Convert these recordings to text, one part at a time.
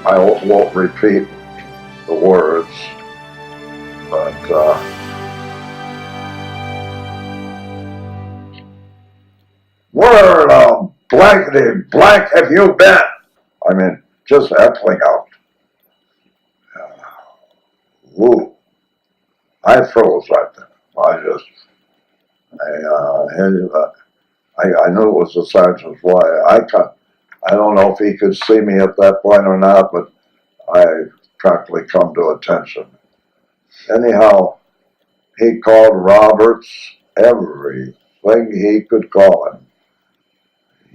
I won't repeat the words, but where in a blankety blank have you been? I mean, just echoing out. Woo. I froze right there. I knew it was the sergeant's wife. I don't know if he could see me at that point or not, but I promptly come to attention. Anyhow, he called Roberts everything he could call him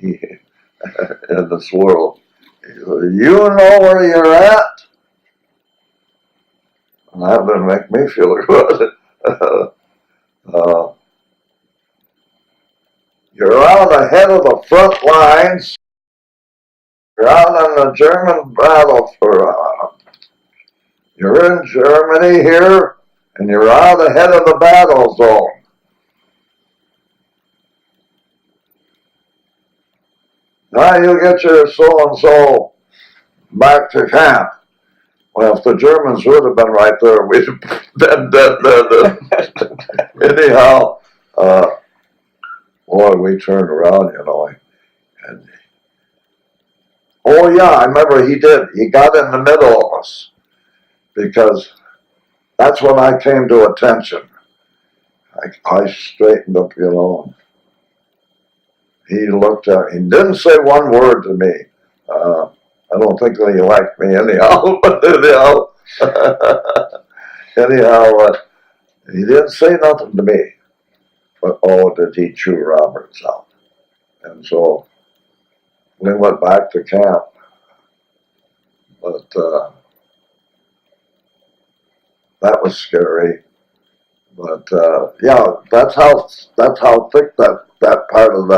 in this world. You know where you're at? And that didn't make me feel good. You're out ahead of the front lines. You're out on the German battlefront. You're in Germany here, and you're out ahead of the battle zone. Now you get your so-and-so back to camp. Well, if the Germans would have been right there, we'd have been dead. Anyhow, boy, we turned around, and oh yeah, I remember he did. He got in the middle of us because that's when I came to attention. I straightened up, He looked at me. He didn't say one word to me. I don't think that he liked me anyhow, but anyhow, he didn't say nothing to me. But oh, did he chew Roberts out. And so we went back to camp. But that was scary. But yeah, that's how thick that part of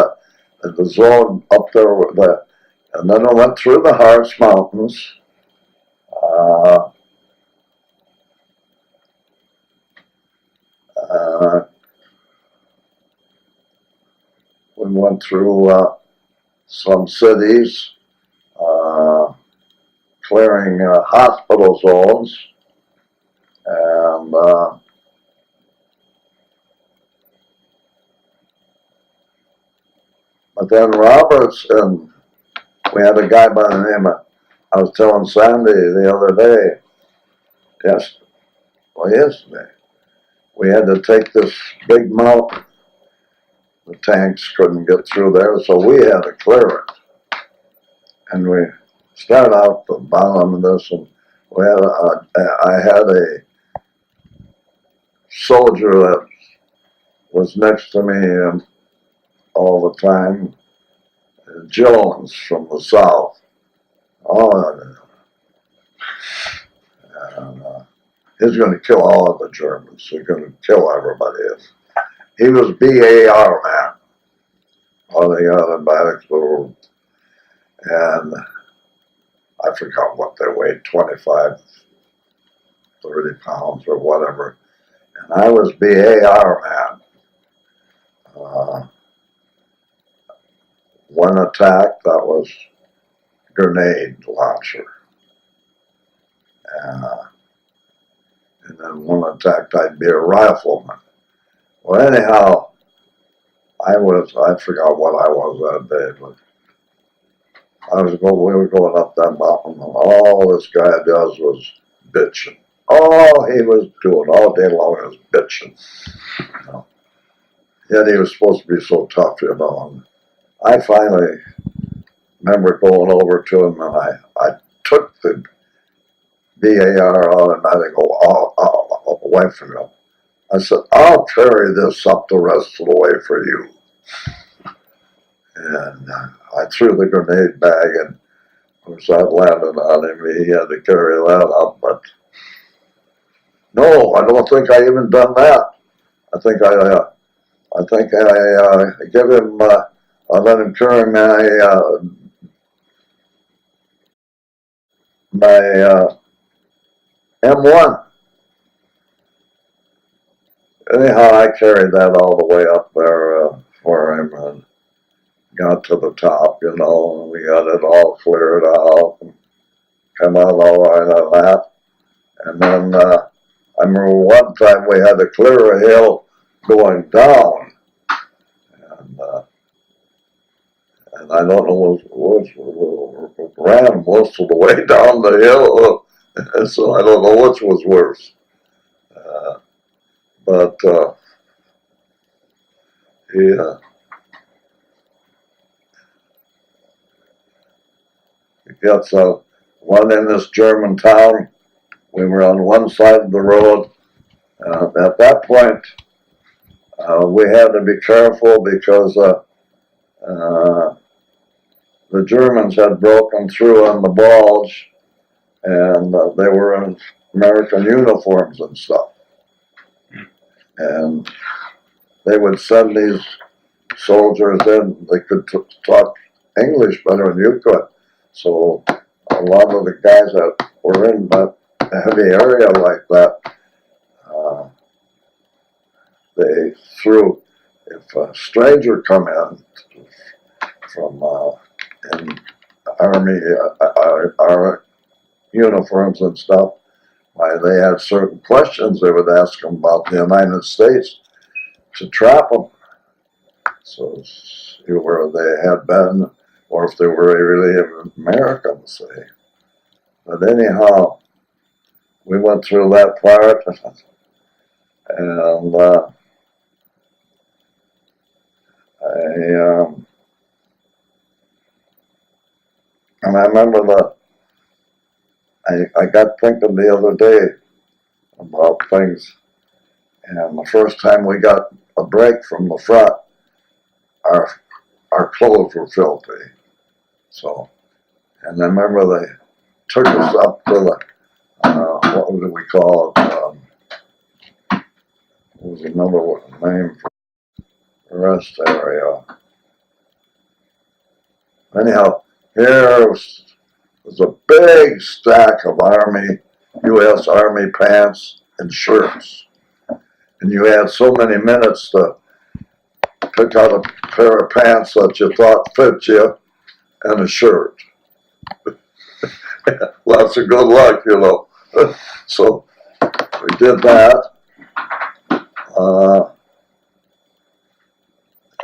the zone up there with that. And then I went through the Harz Mountains. We went through some cities, clearing hospital zones, and but then Roberts, and we had a guy by the name of, I was telling Sandy the other day, yesterday, we had to take this big mountain. The tanks couldn't get through there, so we had to clear it. And we started out the bottom of this, and I had a soldier that was next to me all the time, Jones from the South. And he's going to kill all of the Germans. He's going to kill everybody. He was BAR man. All the automatics were, and I forgot what they weighed, 25, 30 pounds or whatever. And I was BAR man. One attack, that was grenade launcher. And then one attack, I'd be a rifleman. Well, anyhow, I forgot what I was that day, but we were going up that mountain, and all this guy does was bitching. All he was doing all day long was bitching. Yet he was supposed to be so tough, I finally remember going over to him, and I took the BAR automatic away from him. I said, I'll carry this up the rest of the way for you. And I threw the grenade bag, and of course that landed on him. He had to carry that up, but no, I don't think I even done that. I think I give him, I let him carry my M1. Anyhow, I carried that all the way up there for him and got to the top, and we got it all cleared out and come out all right on that. And then I remember one time we had to clear a hill going down, and I don't know what ran most of the way down the hill, so I don't know which was worse. But he gets one in this German town. We were on one side of the road. At that point, we had to be careful because the Germans had broken through on the bulge, and they were in American uniforms and stuff. And they would send these soldiers in. They could talk English better than you could. So a lot of the guys that were in that heavy area like that, they threw, if a stranger come in from in army our uniforms and stuff, why they had certain questions they would ask them about the United States to trap them. So see where they had been, or if they were really Americans, say. But anyhow, we went through that part, and I remember I got thinking the other day about things, and the first time we got a break from the front, our clothes were filthy. So, and I remember they took us up to the, what would we call it? What was another name for the rest area? Anyhow, here was a big stack of U.S. Army pants and shirts. And you had so many minutes to pick out a pair of pants that you thought fit you and a shirt. Lots of good luck, So we did that.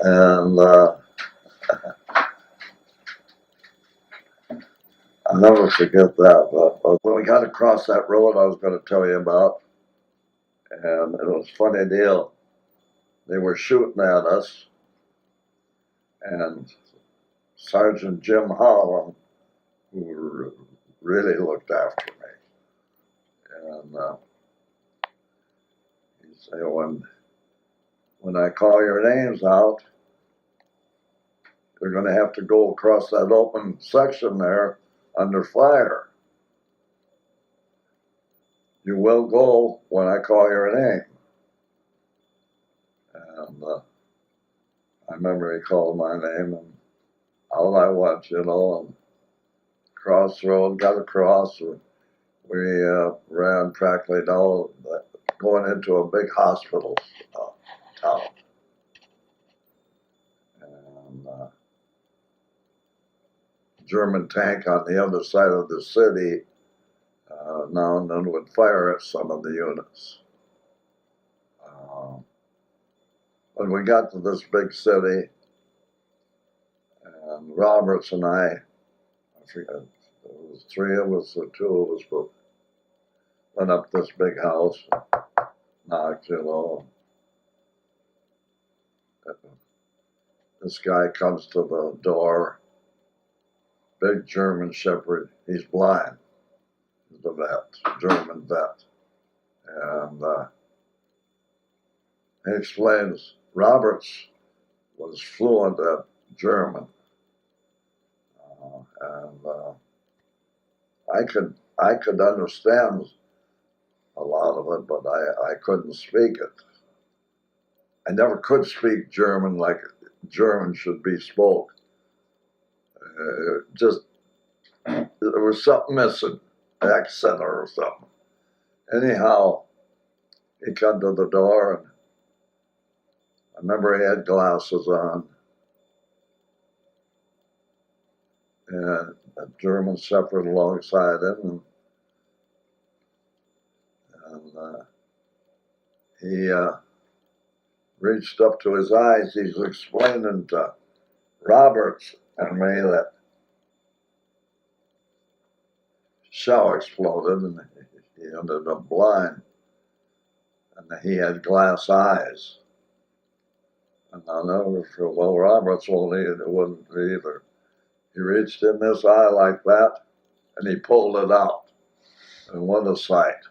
And I'll never forget that. But when we got across that road I was going to tell you about, and it was a funny deal. They were shooting at us, and Sergeant Jim Holland, who really looked after me, and he'd say, when I call your names out, you're going to have to go across that open section there under fire. You will go when I call your name. And I remember he called my name, and out I went, and cross the road, got across, and we ran practically down, going into a big hospital town. And German tank on the other side of the city now and then would fire at some of the units. When we got to this big city, and Roberts and I forget, there was three of us or two of us, but went up this big house, knocked, This guy comes to the door, big German Shepherd. He's blind. He's a vet, German vet. And he explains Roberts was fluent at German. And I could understand a lot of it, but I couldn't speak it. I never could speak German like German should be spoke. Just there was something missing, accent or something. Anyhow, he come to the door, and I remember he had glasses on, and a German Shepherd alongside him, and he reached up to his eyes. He's explaining to Roberts and me that shell exploded, and he ended up blind, and he had glass eyes. And I never feel, well, Roberts wouldn't either. He reached in this eye like that, and he pulled it out. And what a sight.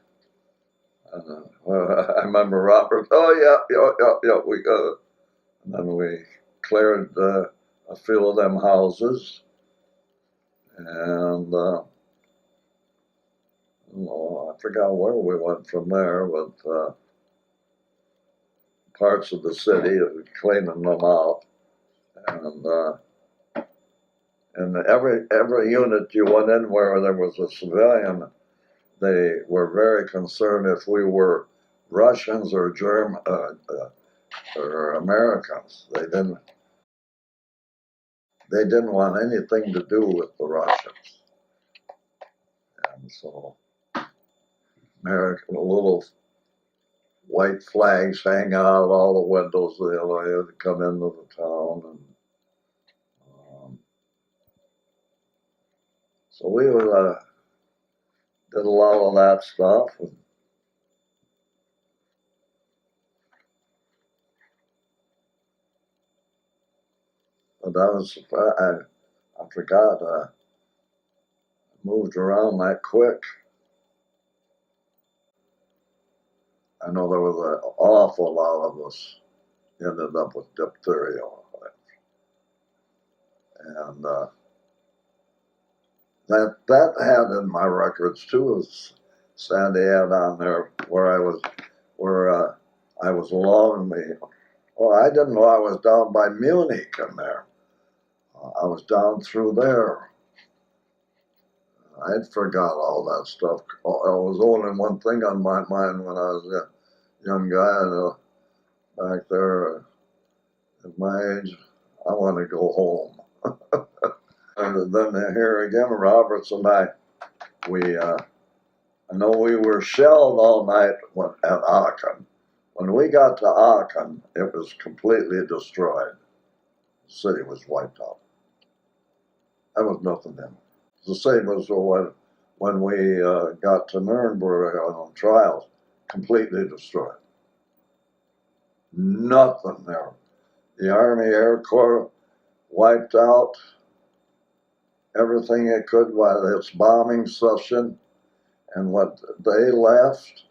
And, I remember Robert, oh, yeah, we got it. And then we cleared a few of them houses, and I forgot where we went from there, but parts of the city, cleaning them out. And every unit you went in where there was a civilian, they were very concerned if we were Russians or German or Americans. They didn't want anything to do with the Russians. And so American little white flags hang out all the windows. They had to come into the town, and so we did a lot of that stuff. But I was surprised. I forgot. I moved around that quick. I know there was an awful lot of us ended up with diphtheria, and that had in my records too. Was Sandy had on there where I was alone. I didn't know I was down by Munich in there. I was down through there. I'd forgot all that stuff. There was only one thing on my mind when I was a young guy back there at my age. I want to go home. And then here again, Roberts and I know we were shelled all night at Aachen. When we got to Aachen, it was completely destroyed. The city was wiped out. There was nothing in it. The same as when we got to Nuremberg on trials, completely destroyed. Nothing there. The Army Air Corps wiped out everything it could by its bombing session, and what they left,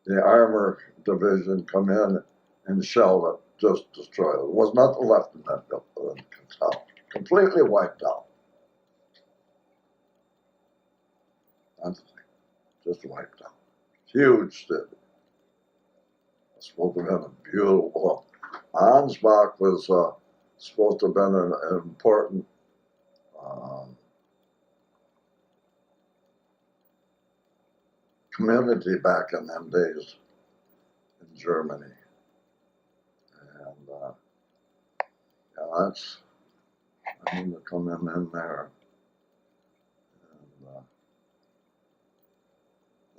the Armor Division come in and shelled it, just destroyed it. There was nothing left in that town. Completely wiped out. Nothing. Just wiped out. Huge city. It's supposed to have been a beautiful. Ansbach was supposed to have been an important community back in them days in Germany. And yeah, I need to come in there.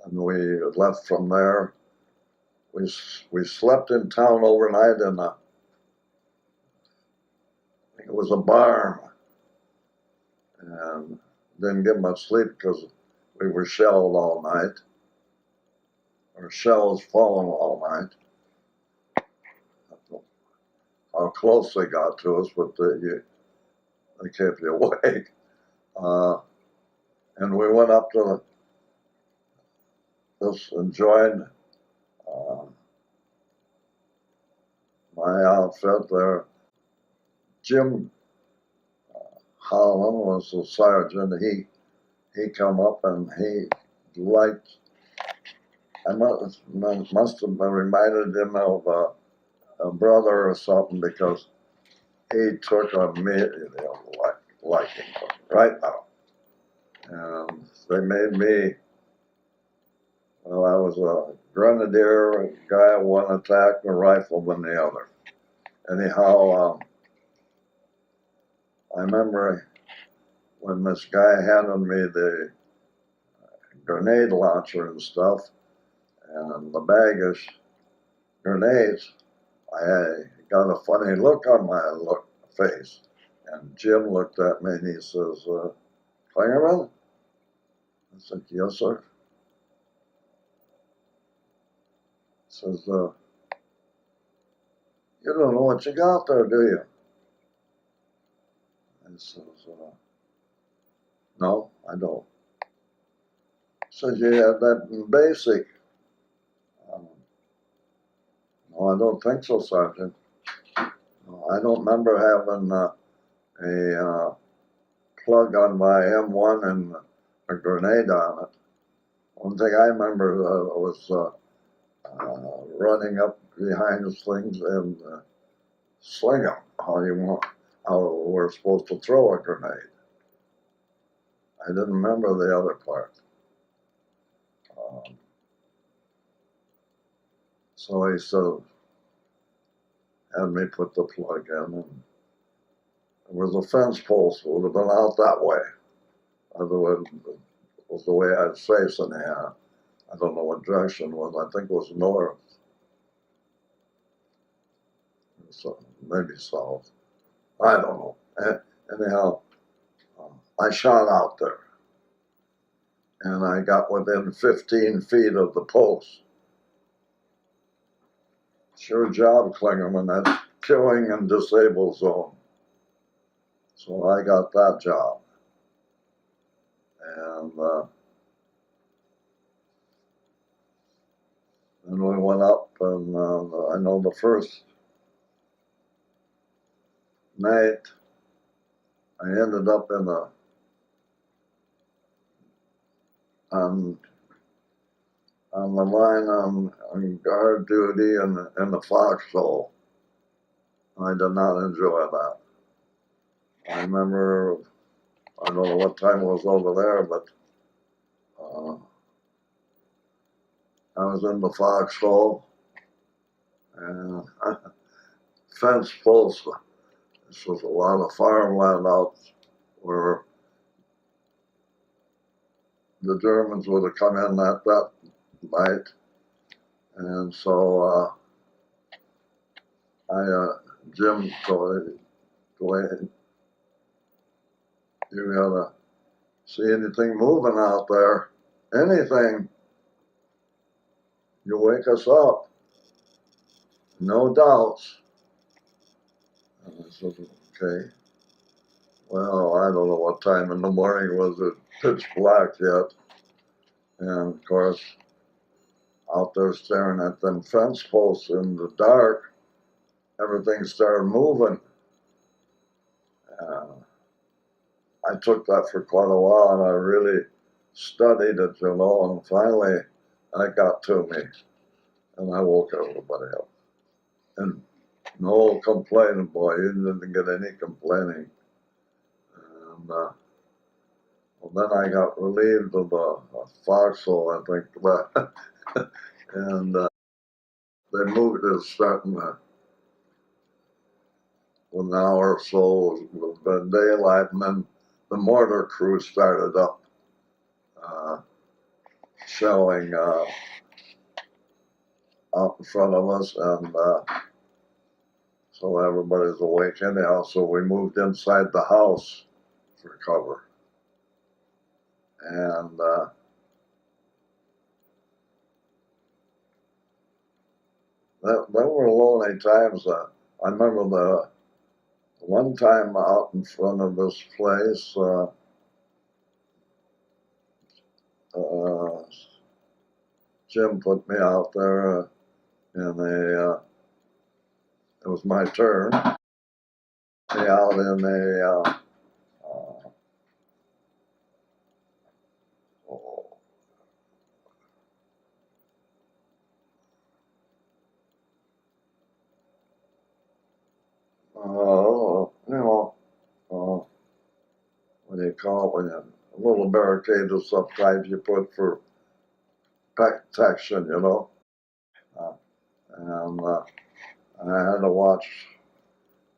And we left from there. We slept in town overnight in I think it was a barn, and didn't get much sleep because we were shelled all night, or shells falling all night. how close they got to us, but they kept you awake. And we went up to this and joined my outfit there. Jim Holland was the sergeant. He come up and he liked. I must have reminded him of a brother or something because he took a liking right now. And they made me. Well, I was a grenadier guy one attack and a rifleman the other. Anyhow, I remember when this guy handed me the grenade launcher and stuff, and the bag of grenades, I got a funny look on my face. And Jim looked at me and he says, Klingerman? I said, yes, sir. He says, you don't know what you got there, do you? I says, no, I don't. He says, you had that in basic. No, I don't think so, Sergeant. No, I don't remember having a plug on my M1 and a grenade on it. One thing I remember was running up behind those things and sling them how we're supposed to throw a grenade. I didn't remember the other part. So he said, had me put the plug in, and there was a fence post that would have been out that way. Otherwise, it was the way I was facing the I don't know what direction it was. I think it was north. So maybe south. I don't know. Anyhow, I shot out there. And I got within 15 feet of the post. Sure job, Klingerman. That's killing and disable zone. So I got that job. And then we went up, and I know the first night I ended up in on the line on guard duty in the foxhole. I did not enjoy that. I remember, I don't know what time it was over there, but I was in the foxhole and fence post. This was a lot of farmland out where the Germans would have come in that night. And so Jim told Dwayne, you gotta see anything moving out there, anything, you wake us up. No doubts. And I said, okay. Well, I don't know what time in the morning was it pitch black yet. And of course, out there staring at them fence posts in the dark, everything started moving. I took that for quite a while and I really studied it, and finally it got to me and I woke everybody up. And no complaining, boy, you didn't get any complaining. And well, then I got relieved of a foxhole, I think, and they moved it starting with an hour or so of daylight, and then the mortar crew started up shelling out in front of us, and so everybody's awake anyhow, so we moved inside the house for cover. And that were lonely times. I remember the one time out in front of this place, Jim put me out there in it was my turn, me out in what do you call it, when you, a little barricade or sometimes you put for protection, you know. And I had to watch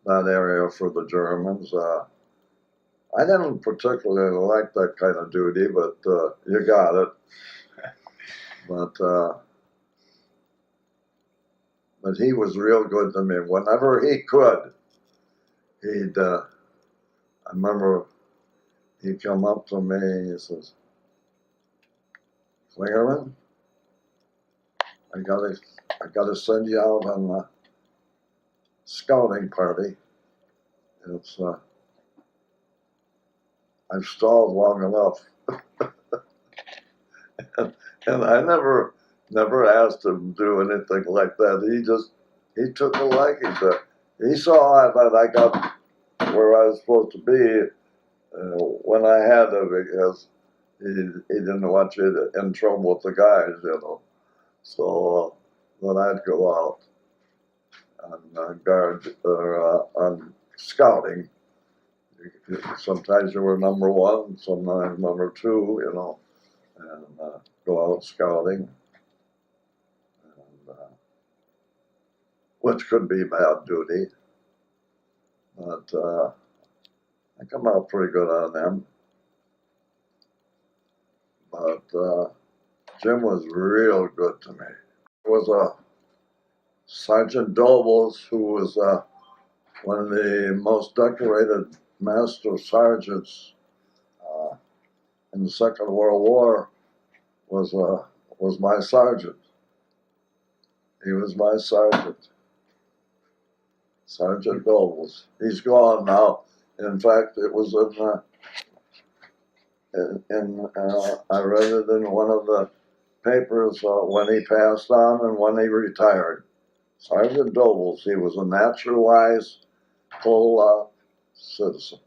that area for the Germans. I didn't particularly like that kind of duty, but you got it. But he was real good to me. Whenever he could, he'd. I remember he'd come up to me. He says, "Clearman, I gotta send you out on a scouting party. It's I've stalled long enough." And I never asked him to do anything like that. He took a liking to it. He saw that I got where I was supposed to be when I had to, because he didn't want you in trouble with the guys, you know. So then I'd go out on guard or on scouting. Sometimes you were number one, sometimes number two, you know, and go out scouting, and, which could be bad duty, but I come out pretty good on them. But Jim was real good to me. There was a Sergeant Dobles who was one of the most decorated master sergeants in the Second World War. Was my sergeant. He was my sergeant, Sergeant Dobles. He's gone now. In fact, it was I read it in one of the papers when he passed on and when he retired. Sergeant Dobles, he was a naturalized full citizen.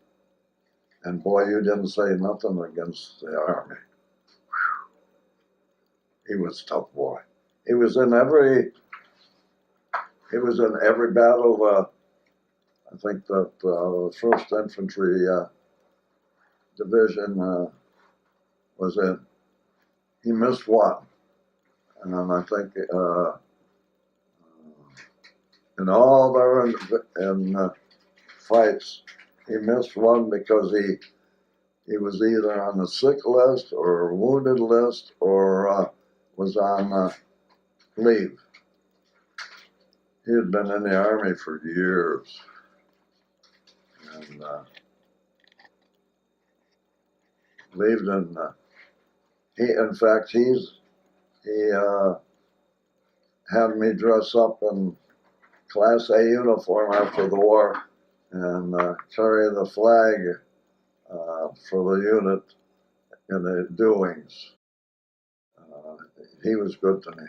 And boy, you didn't say nothing against the Army. He was a tough boy. He was in every battle. I think that the First Infantry Division was in. He missed one, and I think in all their fights, he missed one because he was either on the sick list or wounded list or was on leave. He had been in the Army for years, and lived in. In fact, he had me dress up in Class A uniform after the war and carry the flag for the unit in the doings. He was good to me.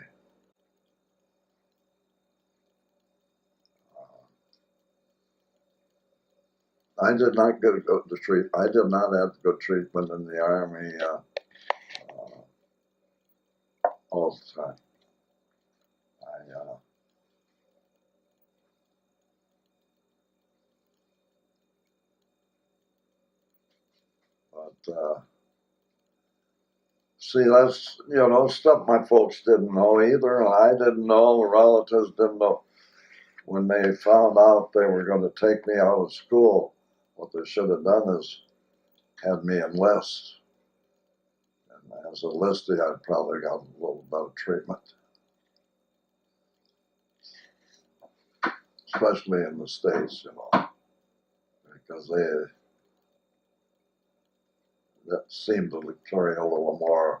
I did not get good treatment. I did not have good treatment in the Army all the time. But see, that's stuff my folks didn't know either, and I didn't know. Relatives didn't know. When they found out they were going to take me out of school, what they should have done is had me enlist. And as a enlisted, I'd probably got a little better treatment, especially in the States, because that seemed to carry a little more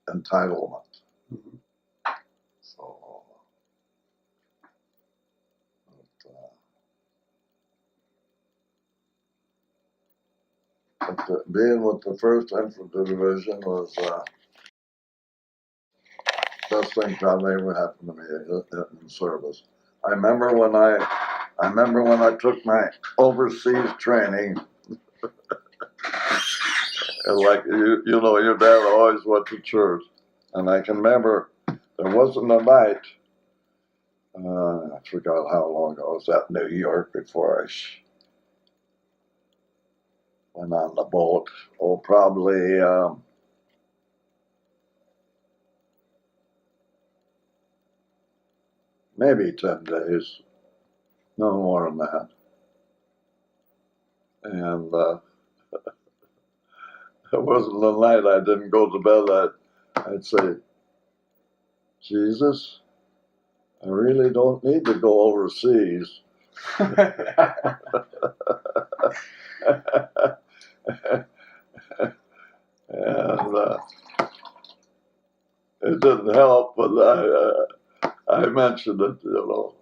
entitlement. Mm-hmm. So, But being with the 1st Infantry Division was best thing probably ever happened to me in service. I remember when I took my overseas training, and like you know, your dad always went to church, and I can remember there wasn't a night. I forgot how long I was at New York before I went on the boat. Oh, probably maybe 10 days, no more than that. And it wasn't the night I didn't go to bed. I'd say, Jesus, I really don't need to go overseas. And it didn't help, but I mentioned it, you know.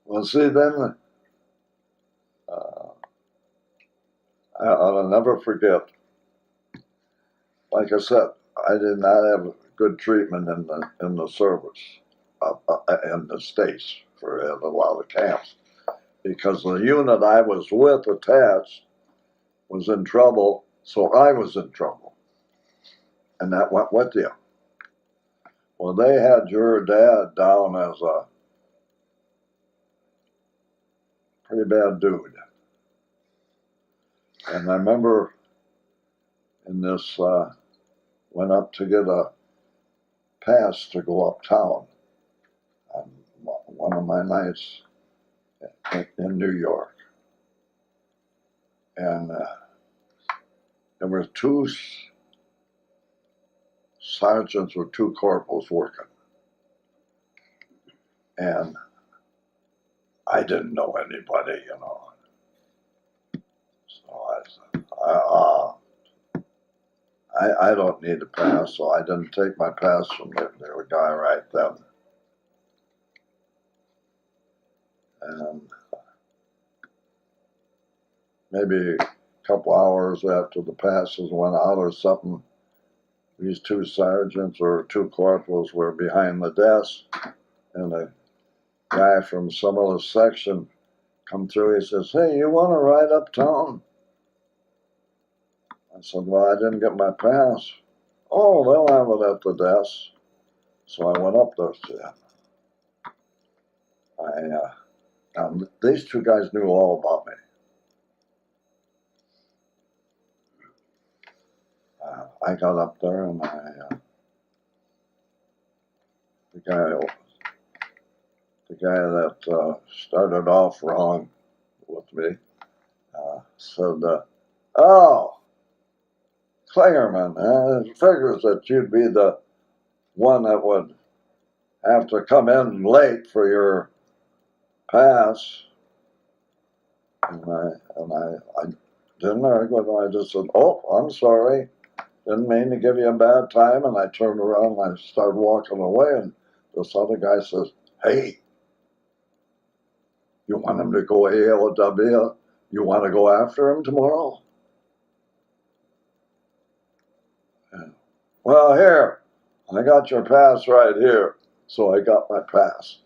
Well, see, then I'll never forget. Like I said, I did not have good treatment in the service, in the States for a lot of camps, because the unit I was with attached was in trouble, so I was in trouble, and that went with you. Well, they had your dad down as a pretty bad dude, and I remember in this went up to get a pass to go uptown on one of my nights in New York. And there were 2 sergeants or 2 corporals working. And I didn't know anybody, you know. So I said, I don't need a pass, so I didn't take my pass from the guy right then. And maybe a couple hours after the passes went out or something, these 2 sergeants or 2 corporals were behind the desk, and a guy from some other section come through. He says, "Hey, you want to ride uptown?" I said, "Well, I didn't get my pass." "Oh, they'll have it at the desk." So I went up there to him. These 2 guys knew all about me. I got up there, and the guy that started off wrong with me said, "Oh, Klingerman, it figures that you'd be the one that would have to come in late for your pass." And I didn't argue. I just said, "Oh, I'm sorry. Didn't mean to give you a bad time." And I turned around and I started walking away. And this other guy says, "Hey, you want him to go ALW? You want to go after him tomorrow?" And, "Well, here, I got your pass right here." So I got my pass.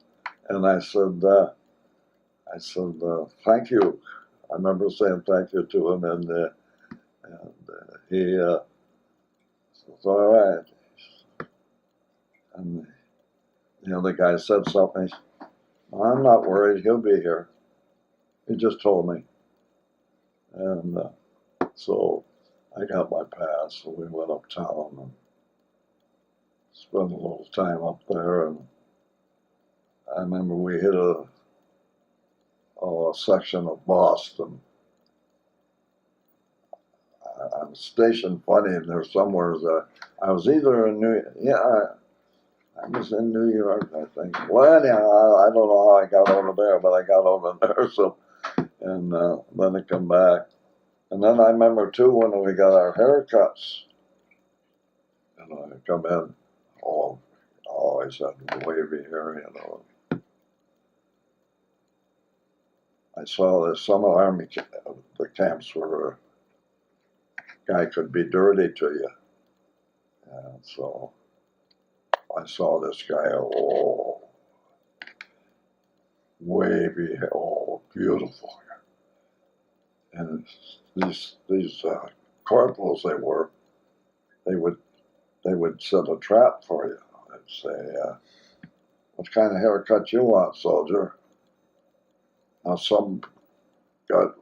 And I said, "Thank you." I remember saying thank you to him, and he says, "All right." And the other guy said something. "I'm not worried. He'll be here. He just told me." And so I got my pass, so we went uptown and spent a little time up there. And I remember we hit a section of Boston. I'm stationed funny in there somewhere. I was either in I was in New York, I think. Well, anyhow, I don't know how I got over there, but I got over there. So, and then I come back. And then I remember too when we got our haircuts. And I come in, always had wavy hair, you know. I saw that some of the camps were guy could be dirty to you. And so I saw this guy, oh, wavy, oh, beautiful. And these corporals they would set a trap for you. They'd say, what kind of haircut you want, soldier? Now some got,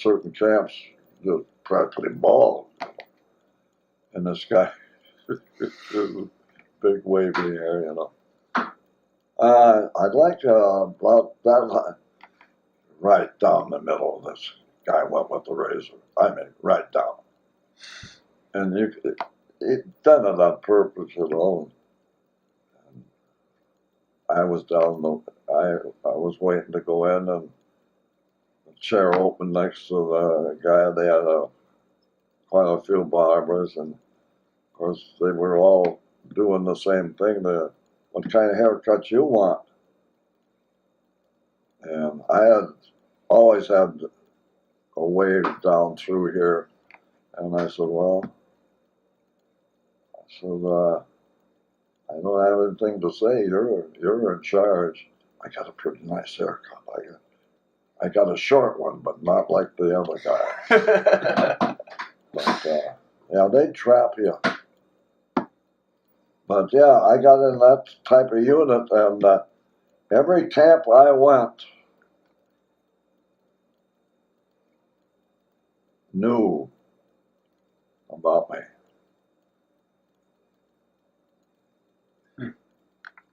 certain camps just practically bald. And this guy, big wavy hair, I'd like to, about that, right down the middle of this guy went with the razor. I mean, right down. And it done it on purpose, And I was I was waiting to go in, and the chair opened next to the guy. They had quite a few barbers, and of course they were all doing the same thing. What kind of haircut you want? And I had always had a wave down through here, and I said, well, I don't have anything to say. You're in charge. I got a pretty nice haircut. I got a short one, but not like the other guy. But yeah, they trap you. But yeah, I got in that type of unit, and every camp I went knew about me.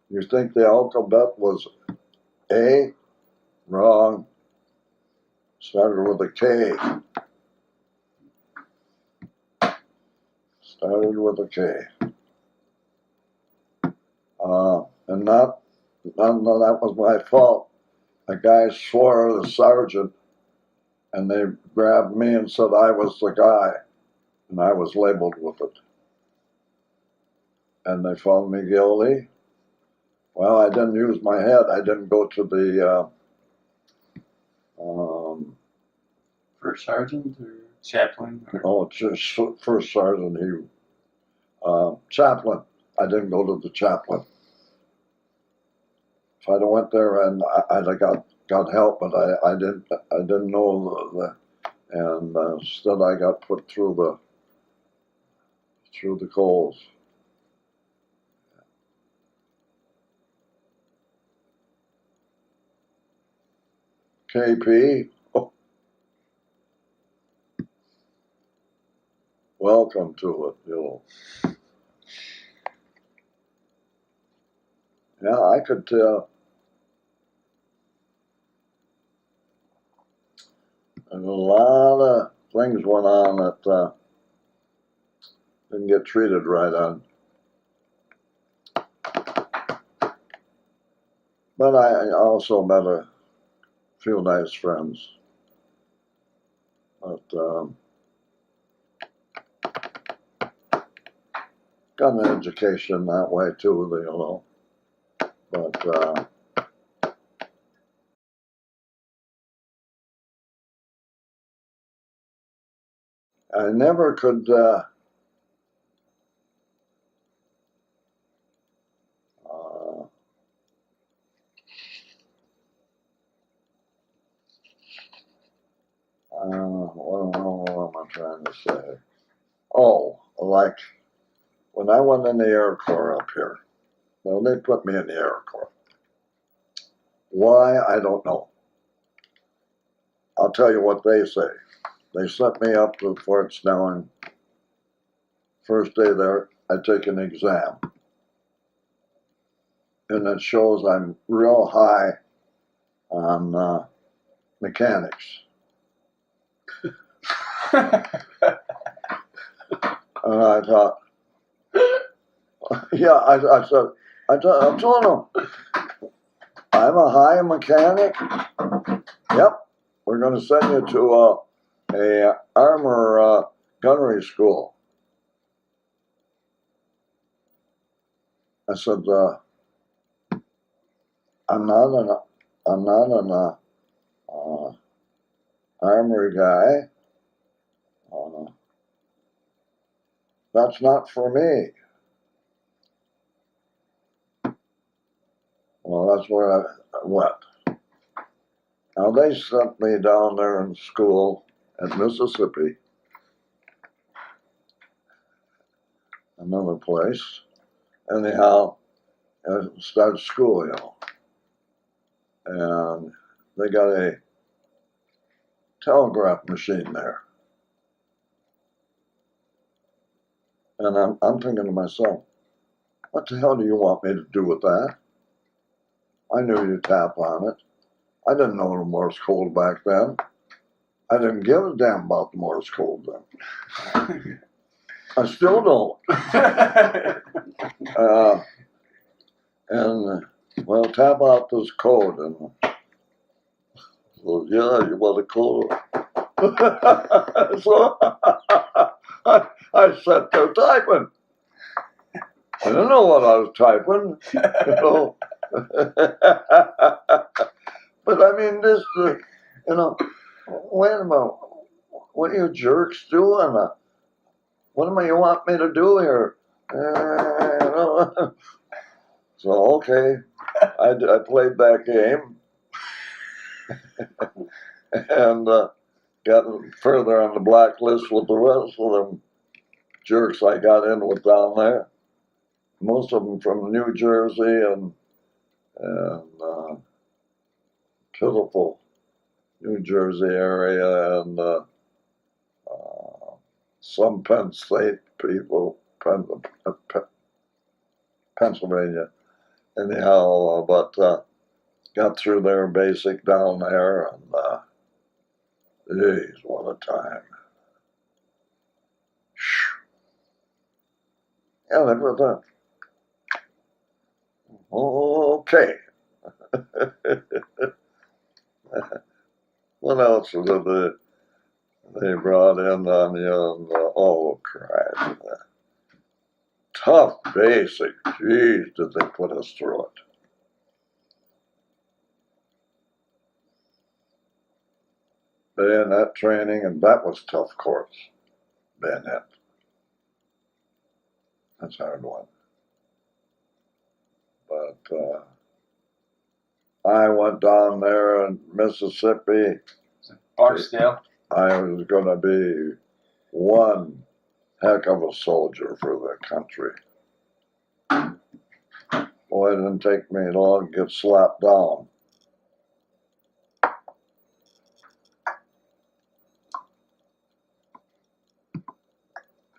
You think the alphabet was A? Wrong. Started with a K. Started with a K. And none of that was my fault. A guy swore at the sergeant, and they grabbed me and said I was the guy, and I was labeled with it. And they found me guilty. Well, I didn't use my head. I didn't go to the first sergeant or chaplain? Just first sergeant. Chaplain. I didn't go to the chaplain. If I'd have went there, and I'd have got help, but I didn't know and instead I got put through the coals. KP, welcome to it, Yeah, I could tell. And a lot of things went on that didn't get treated right on. But I also met a few nice friends. But got an education that way too, But I never could. What am I trying to say? Oh, like when I went in the Air Corps up here. Well, they put me in the Air Corps. Why, I don't know. I'll tell you what they say. They sent me up to Fort Snelling. First day there, I take an exam. And it shows I'm real high on mechanics. And I thought, yeah, I told them, I'm a high mechanic. Yep, we're going to send you to a armor gunnery school. I said, I'm not an armory guy. That's not for me. Well, that's where I went. Now, they sent me down there in school at Mississippi, another place. Anyhow, I started school, you know. And they got a telegraph machine there. And I'm thinking to myself, what the hell do you want me to do with that? I knew you tap on it. I didn't know the Morse code back then. I didn't give a damn about the Morse code then. I still don't. Well, tap out this code. And so, yeah, you want a code? So I sat there typing. I didn't know what I was typing, you know. But I mean, this, you know, wait a minute. What are you jerks doing? What am I, you want me to do here? You know. So, okay, I played that game and got further on the blacklist with the rest of them jerks I got in with down there. Most of them from New Jersey and pitiful New Jersey area and some Penn State people, Pennsylvania. Anyhow, but got through their basic down there, and geez, what a time. Yeah, that was that. Okay. What else did they brought in on you? Oh, crap. Tough basic. Geez, did they put us through it. Bayonet training, and that was tough course. Bayonet. That's a hard one. But I went down there in Mississippi. Barksdale. I was going to be one heck of a soldier for the country. Boy, it didn't take me long to get slapped down.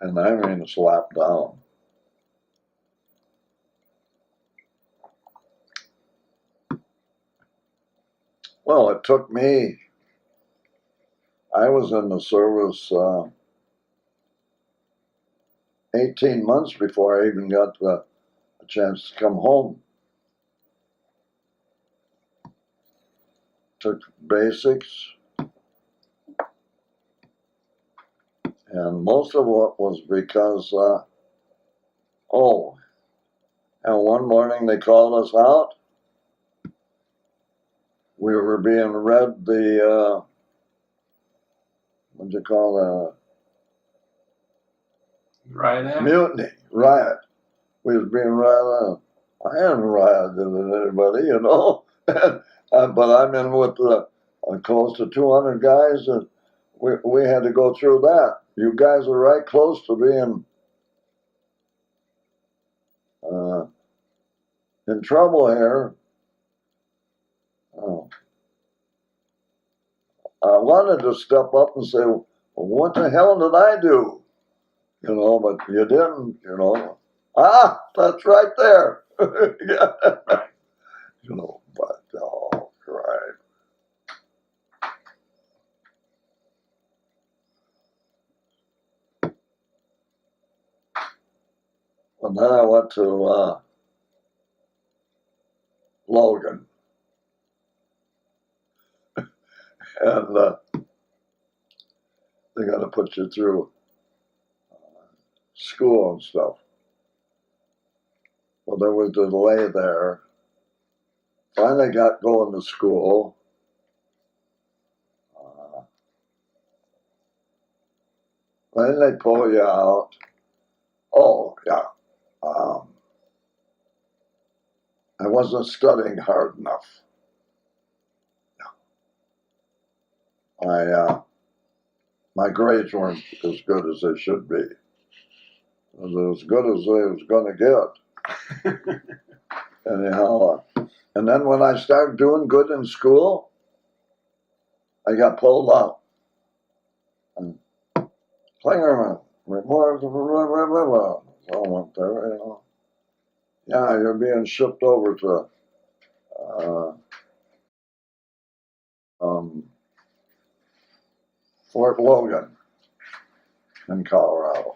And I mean slapped down. Well, it took me, I was in the service 18 months before I even got a chance to come home. Took basics. And most of it was because, and one morning they called us out. We were being read the, what'd you call Riot. Mutiny, riot. We was being rioted. I hadn't rioted anybody, you know. But I'm in with close to 200 guys, and we had to go through that. You guys are right close to being in trouble here. Oh. I wanted to step up and say, well, what the hell did I do? You know, but you didn't, you know. Ah, that's right there. Yeah. You know, but, oh, right. And then I went to Logan. And they got to put you through school and stuff. Well, there was a delay there. Finally got going to school. Then they pull you out. wasn't studying hard enough. My grades weren't as good as they should be. As good as they was going to get. Anyhow, and then when I started doing good in school, I got pulled out. And Klingerman, report, so I went there, Yeah, you're being shipped over to Fort Logan in Colorado.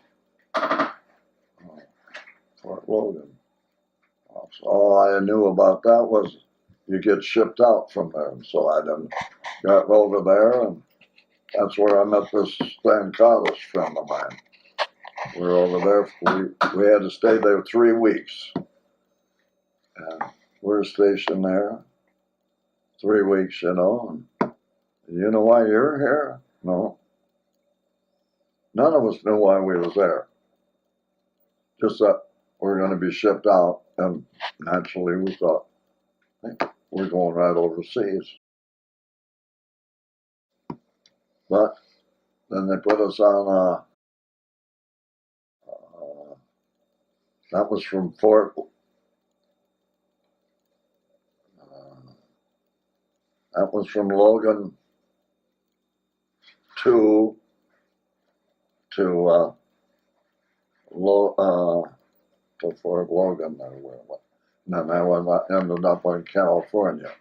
Fort Logan. So all I knew about that was you get shipped out from there. And so I then got over there, and that's where I met this Stan Cottis friend of mine. We were over there. We had to stay there 3 weeks. And we were stationed there 3 weeks, And you know why you're here? No. None of us knew why we was there. Just that we're going to be shipped out, and naturally we thought, hey, we're going right overseas. But then they put us on that was from Logan to Fort Logan. And then I ended up in California.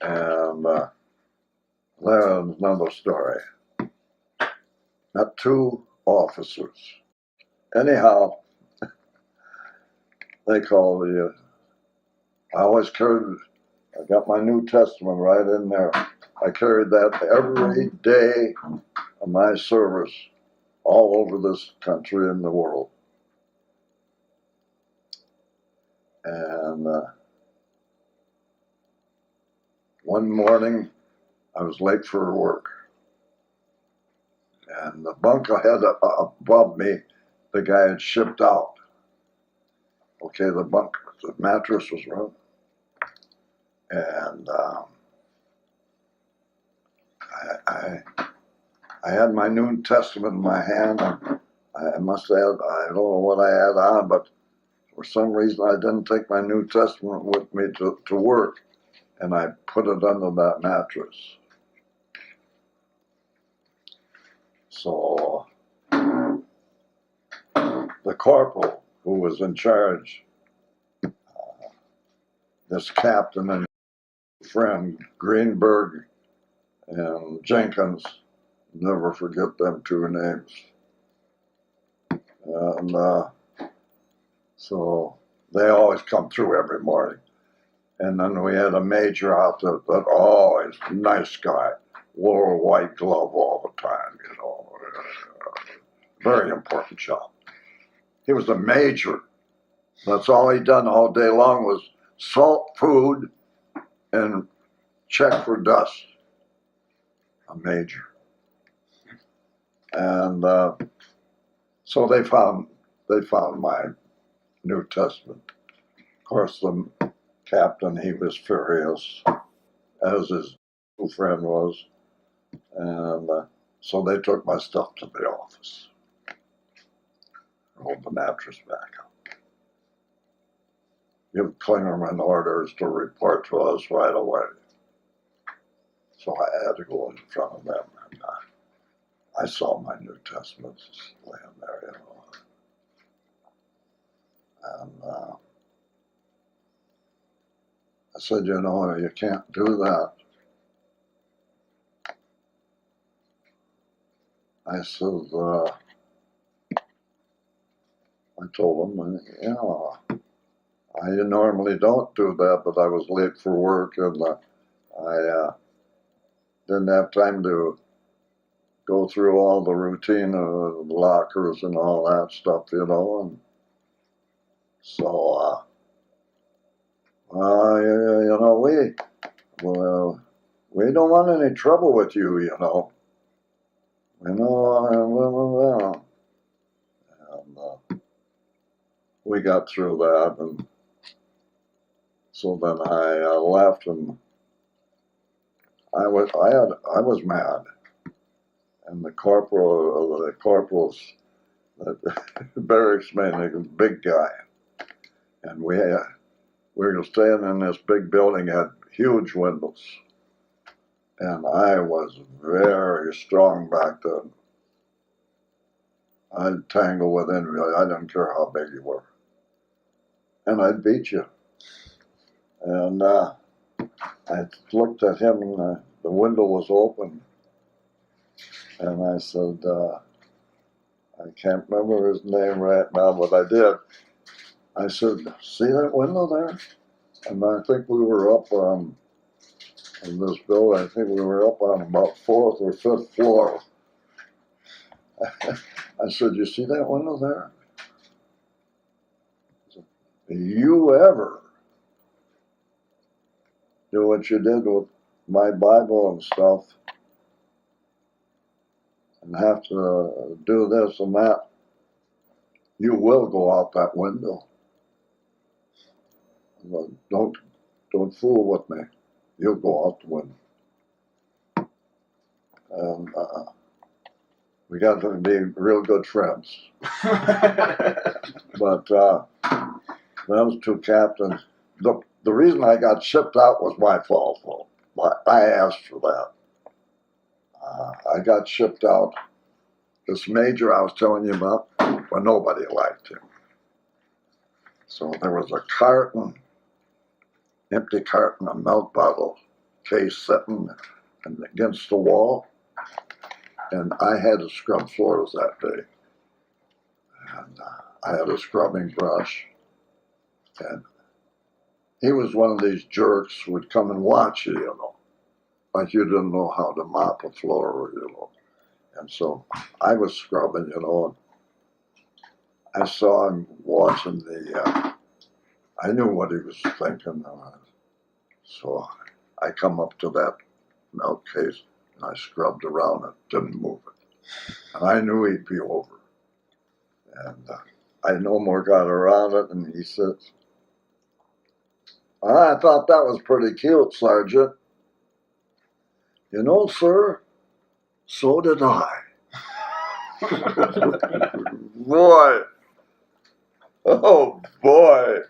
And there's another story. Met 2 officers. Anyhow, they called the, I always carried, I got my New Testament right in there. I carried that every day of my service all over this country and the world. And one morning, I was late for work. And the bunk I had above me, the guy had shipped out. Okay, the mattress was wrong. And I had my New Testament in my hand. And I must have, I don't know what I had on, but for some reason I didn't take my New Testament with me to work. And I put it under that mattress. So the corporal who was in charge, this captain and friend, Greenberg and Jenkins, never forget them 2 names. And so they always come through every morning. And then we had a major out there that always, nice guy, wore a white glove all the time, Very important job. He was a major. That's all he done all day long was salt food and check for dust. A major. And so they found my New Testament. Of course, the captain, he was furious, as his friend was. And so they took my stuff to the office. Rolled the mattress back up. Give Klingerman orders to report to us right away. So I had to go in front of them, and I saw my New Testament laying there, And I said, you can't do that. I said, I told him, I normally don't do that, but I was late for work, and I didn't have time to go through all the routine of the lockers and all that stuff, And so, we don't want any trouble with you, And we got through that, and So then I left, and I was mad, and the corporals, the barracks man, he was a big guy, and we were staying in this big building, had huge windows, and I was very strong back then. I'd tangle with anybody. I didn't care how big you were, and I'd beat you. And I looked at him, and the window was open, and I said, I can't remember his name right now, but I did. I said, see that window there? And I think we were up on, in this building, I think we were up on about 4th or 5th floor. I said, you see that window there? Said, you ever do what you did with my Bible and stuff, and have to do this and that, you will go out that window. Don't fool with me. You'll go out the window. And we got to be real good friends. But those two captains, the reason I got shipped out was my fault. I asked for that. I got shipped out. This major I was telling you about, well, nobody liked him. So there was a empty carton of milk bottle case sitting against the wall, and I had to scrub floors that day. And I had a scrubbing brush, and he was one of these jerks who would come and watch you, like you didn't know how to mop a floor, And so I was scrubbing, and I saw him watching I knew what he was thinking. So I come up to that milk case, and I scrubbed around it, didn't move it. And I knew he'd be over. And I no more got around it, and he says, I thought that was pretty cute, Sergeant. You know, sir, so did I. Boy. Oh, boy.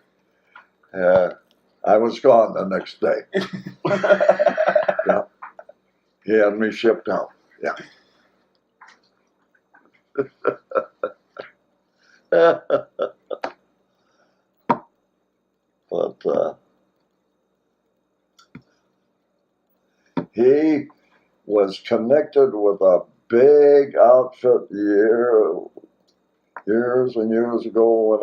Yeah. I was gone the next day. Yeah. He had me shipped out. Yeah. But he was connected with a big outfit years and years ago when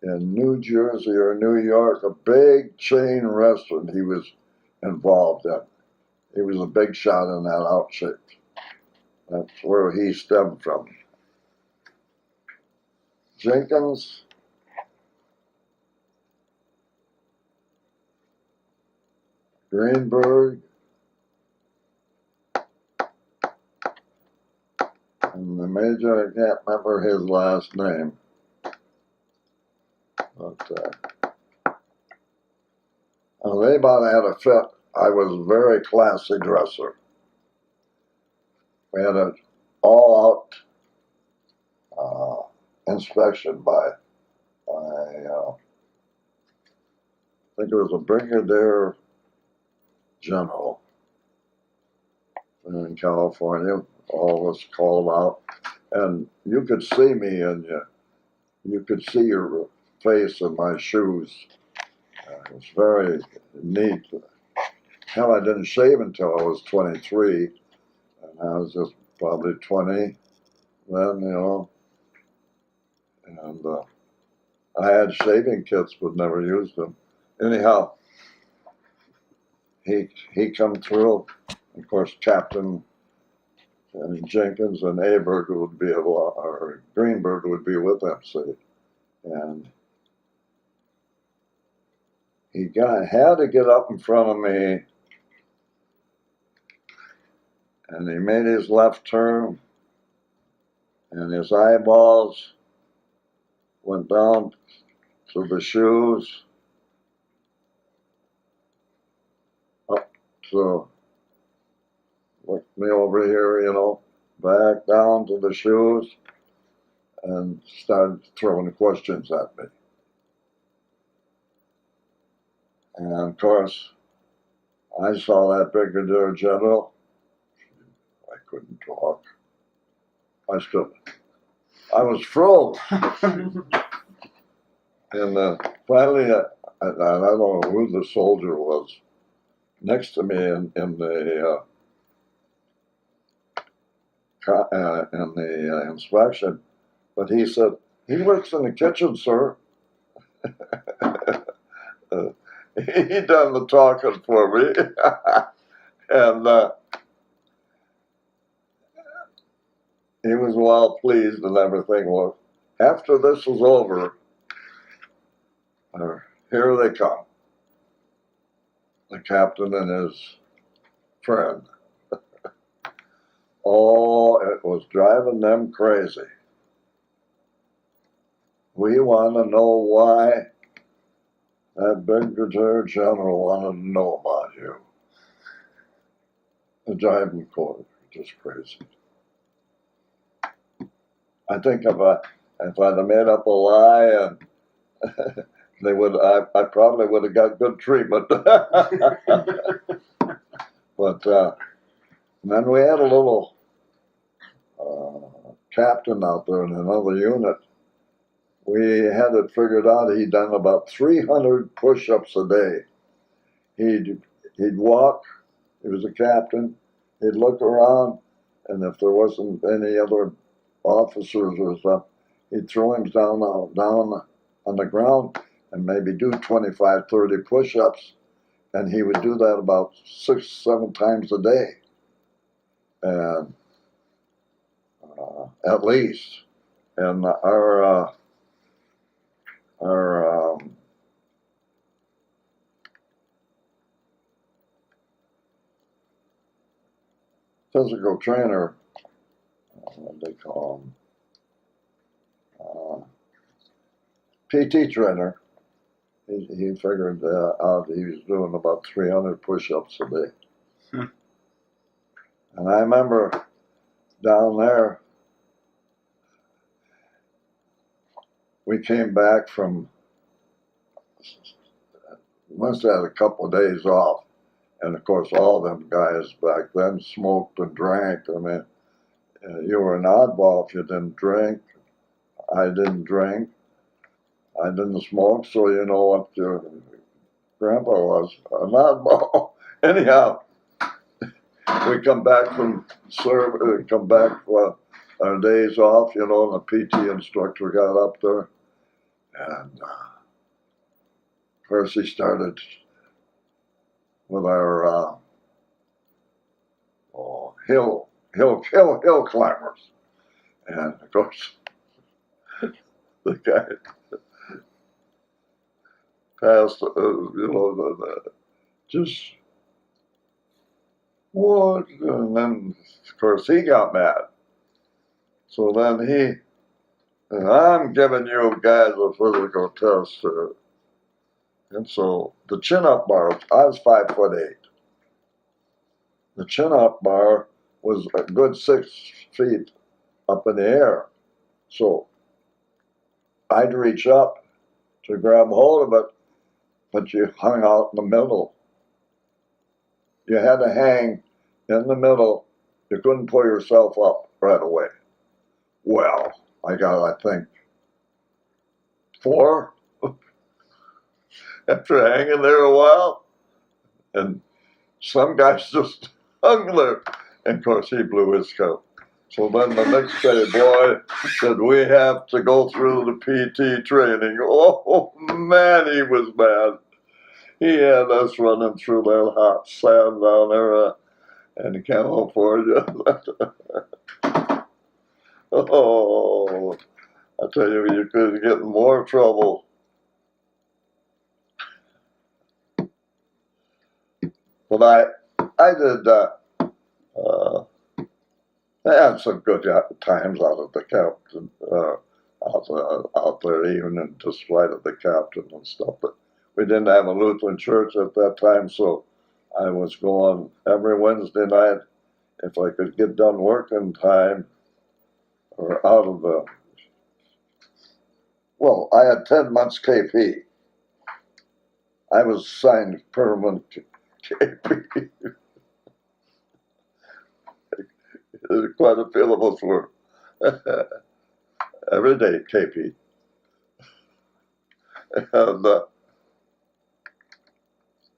in New Jersey or New York, a big chain restaurant he was involved in. He was a big shot in that outfit. That's where he stemmed from. Jenkins, Greenberg, and the major, I can't remember his last name. But they about had a fit. I was a very classy dresser. We had an all-out inspection by I think it was a brigadier general in California. All of us called out, and you could see me, and you could see your face in my shoes. It was very neat. Hell, I didn't shave until I was 23, and I was just probably 20 then, and I had shaving kits but never used them. Anyhow, he come through. Of course, Captain Jenkins and Aberg would be or Greenberg would be with him, see, and he had to get up in front of me, and he made his left turn, and his eyeballs went down to the shoes, up to, look me over here, you know, back down to the shoes, and started throwing questions at me. And of course, I saw that brigadier general. I couldn't talk. I was froze. And finally, I don't know who the soldier was next to me in the inspection, but he said, "He works in the kitchen, sir." He done the talking for me, and he was well pleased and everything. Well, after this was over, here they come, the captain and his friend. Oh, it was driving them crazy. We want to know why that brigadier general wanted to know about you. It drove them just crazy. I think if I'd have made up a lie, and I probably would have got good treatment. But then we had a little captain out there in another unit. We had it figured out. He'd done about 300 push-ups a day. He'd walk. He was a captain. He'd look around, and if there wasn't any other officers or something, he'd throw him down on the ground and maybe do 25, 30 push-ups, and he would do that about 6, 7 times a day, and at least. And our physical trainer, what they call him, PT trainer, he figured out he was doing about 300 push-ups a day. And I remember down there, we came back from, must have had a couple of days off. And of course, all them guys back then smoked and drank. I mean, you were an oddball if you didn't drink. I didn't drink. I didn't smoke, so you know what your grandpa was, an oddball. Anyhow, we come back from our days off, you know, and the PT instructor got up there, and of course he started with our hill climbers, and of course the guy passed, you know, just what, and then of course he got mad. So then I'm giving you guys a physical test, and so the chin-up bar, I was 5'8". The chin-up bar was a good 6 feet up in the air. So I'd reach up to grab hold of it, but you hung out in the middle. You had to hang in the middle. You couldn't pull yourself up right away. Well, I got, I think, 4 after hanging there a while. And some guys just hung there. And of course, he blew his coat. So then the next day, boy, said, we have to go through the PT training. Oh, man, he was mad. He had us running through that hot sand down there in California. Oh, I tell you, you could get in more trouble. But I did, I had some good times out at the camp. out there, even in despite of the captain and stuff. But we didn't have a Lutheran church at that time, so I was going every Wednesday night if I could get done work in time or out of the. Well, I had 10 months KP. I was signed permanent KP. Quite a few of us were. Every day KP.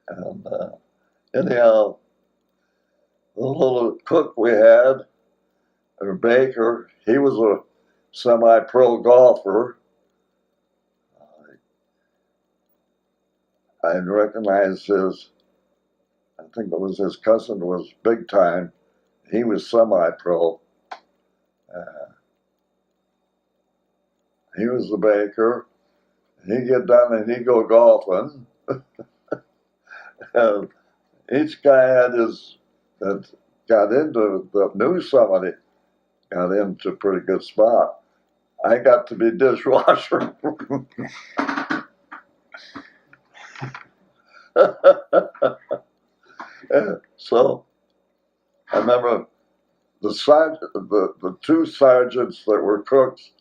And anyhow, the little cook we had, or baker, he was a semi-pro golfer. I recognized his, I think it was his cousin was big time. He was semi-pro. He was the baker. He'd get done and he'd go golfing. And each guy had his, that got into, that knew somebody, got into a pretty good spot. I got to be dishwasher. So I remember the two sergeants that were cooks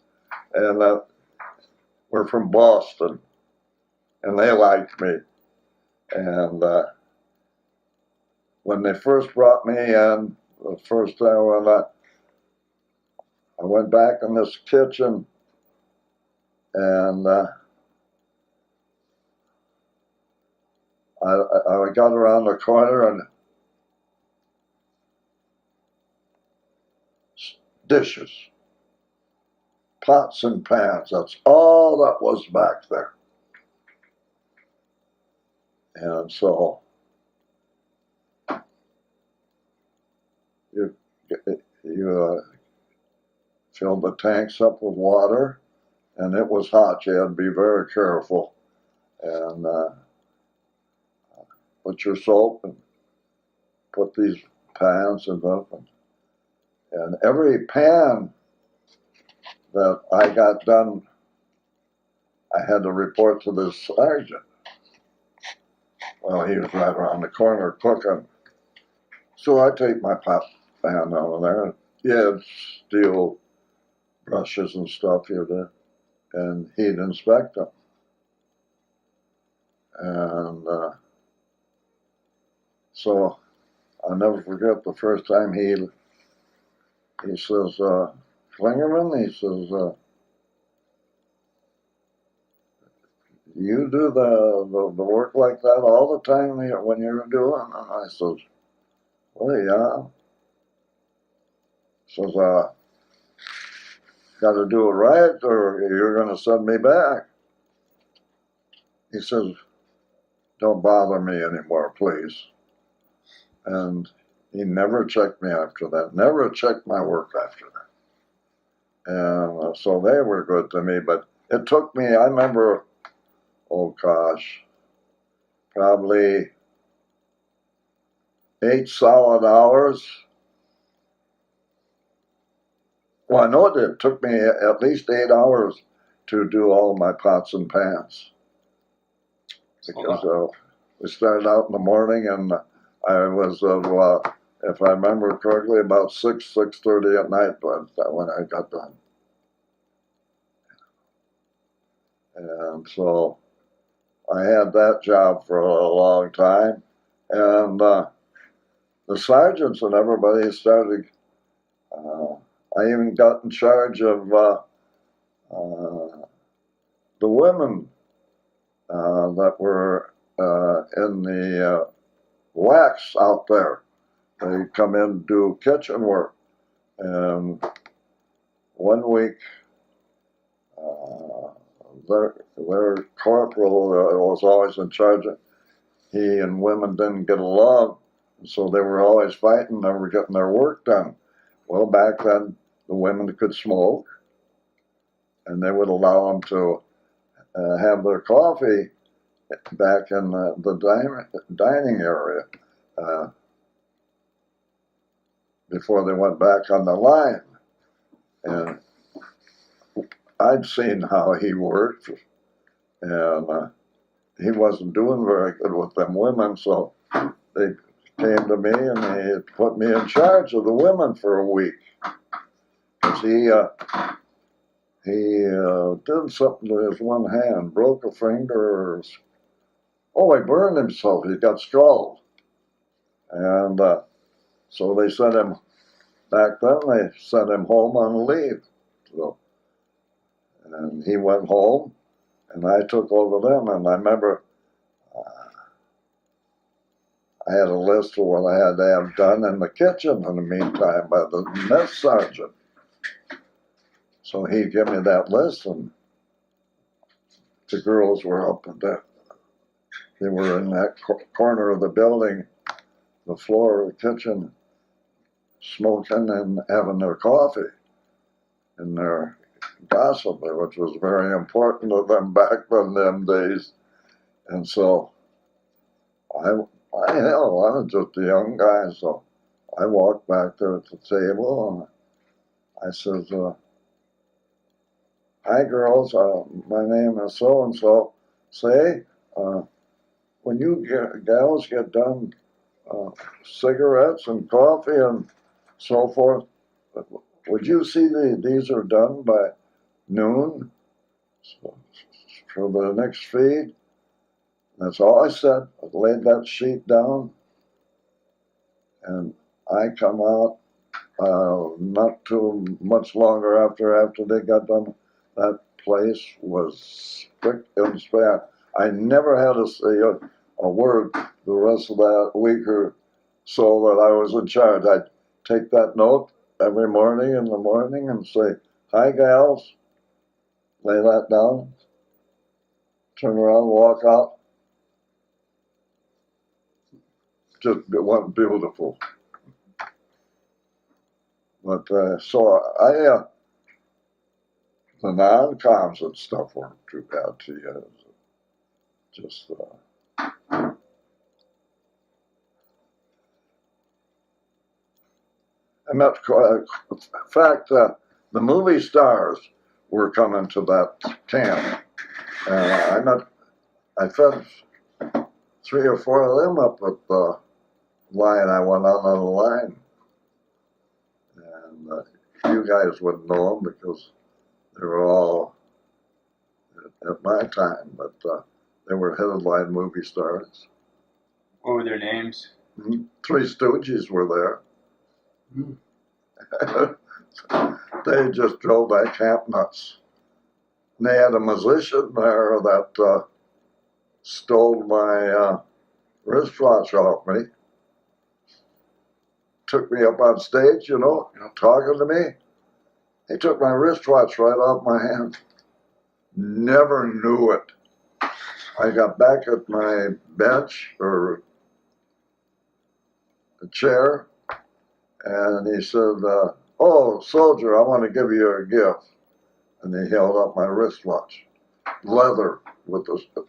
and were from Boston, and they liked me. And when they first brought me in, the first time when I went back in this kitchen, and I got around the corner and dishes, pots and pans, that's all that was back there. And so you filled the tanks up with water, and it was hot. You had to be very careful. And put your soap and put these pans in them. And every pan that I got done, I had to report to the sergeant. Well, he was right around the corner cooking. So I take my pot pan over there. He had steel brushes and stuff here there, and he'd inspect them. And so I'll never forget the first time he says, Klingerman, he says, you do the work like that all the time when you're doing? And I says, well, yeah. Says, got to do it right or you're going to send me back. He says, don't bother me anymore, please. And he never checked me after that, never checked my work after that. And so they were good to me, but it took me, I remember, oh gosh, probably 8 solid hours. Well, I know it did. It took me at least 8 hours to do all my pots and pans. Because we started out in the morning, and I was, if I remember correctly, about 6:30 at night when I got done. And so I had that job for a long time. And the sergeants and everybody started, I even got in charge of the women that were in the wax out there. They come in and do kitchen work. And one week, their corporal was always in charge of, he and women didn't get along, so they were always fighting, never getting their work done. Well, back then, the women could smoke, and they would allow them to have their coffee back in the dining area before they went back on the line. And I'd seen how he worked, and he wasn't doing very good with them women, so they came to me and they put me in charge of the women for a week. 'Cause he did something to his one hand, broke a finger, he burned himself, he got scalded. And so they sent him, back then they sent him home on leave. So, and he went home and I took over them, and I remember I had a list of what I had to have done in the kitchen in the meantime by the mess sergeant. So he gave me that list, and the girls were up at that. They were in that corner of the building, the floor of the kitchen, smoking and having their coffee and their gossip, which was very important to them back in them days. And so I was just a young guy, so I walked back there at the table and I says, "Hi girls, my name is so and so. Say, when you gals get done cigarettes and coffee and so forth, would you see these are done by noon for the next feed?" That's all I said. I laid that sheet down, and I come out not too much longer after they got done. That place was spick and span. I never had to say a word the rest of that week or so that I was in charge. I'd take that note every morning in the morning and say, "Hi, gals," lay that down, turn around, walk out. Just went beautiful. But so the non-coms and stuff weren't too bad to you. Just I met, in fact, the movie stars were coming to that camp. I fed 3 or 4 of them up at the line. I went out on the line. And you guys wouldn't know them because they were all at my time, but they were headline movie stars. What were their names? Three Stooges were there. They just drove that camp nuts. And they had a musician there that stole my wristwatch off me. Took me up on stage, talking to me. He took my wristwatch right off my hand. Never knew it. I got back at my bench or a chair, and he said, "Oh, soldier, I want to give you a gift." And he held up my wristwatch, leather with the